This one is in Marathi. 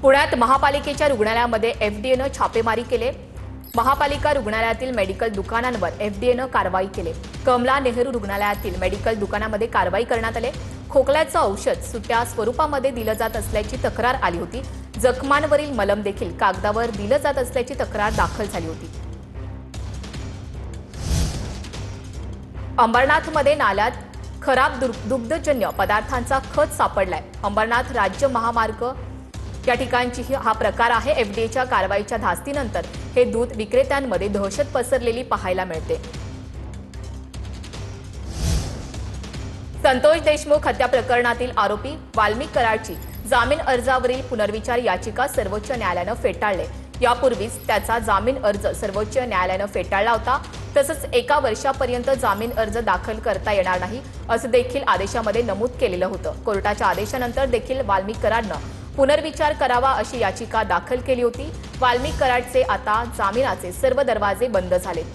पुण्यात महापालिकेच्या रुग्णालयामध्ये एफडीएनं छापेमारी केली। महापालिका रुग्णालयातील मेडिकल दुकानांवर एफडीएनं कारवाई केली। कमला नेहरू रुग्णालयातील मेडिकल दुकानामध्ये कारवाई करण्यात आली। खोकल्याचं औषध सुट्या स्वरूपामध्ये दिलं जात असल्याची तक्रार आली होती। जखमांवरील मलम देखील कागदावर दिलं जात असल्याची तक्रार दाखल झाली होती। अंबरनाथमध्ये नाल्यात खराब दुग्धजन्य पदार्थांचा खच सापडलाय। अंबरनाथ राज्य महामार्ग या ठिकाणची हा प्रकार आहे। एफडीएच्या कारवाईच्या धास्तीनंतर हे दूध विक्रेत्यांमध्ये दहशत पसरलेली पाहायला मिळते। संतोष देशमुख हत्या प्रकरणातील आरोपी वाल्मिक कराडची जामीन अर्जावरील पुनर्विचार याचिका सर्वोच्च न्यायालयानं फेटाळली। यापूर्वीच त्याचा जामीन अर्ज सर्वोच्च न्यायालयानं फेटाळला होता। तसंच 1 वर्षापर्यंत जामीन अर्ज दाखल करता येणार नाही असं देखील आदेशामध्ये नमूद केलेलं होतं। कोर्टाच्या आदेशानंतर देखील वाल्मिक कराडनं पुनर्विचार करावा अशी याचिका दाखल केली होती। वाल्मिक कराडचे आता जामिनाचे सर्व दरवाजे बंद झालेत।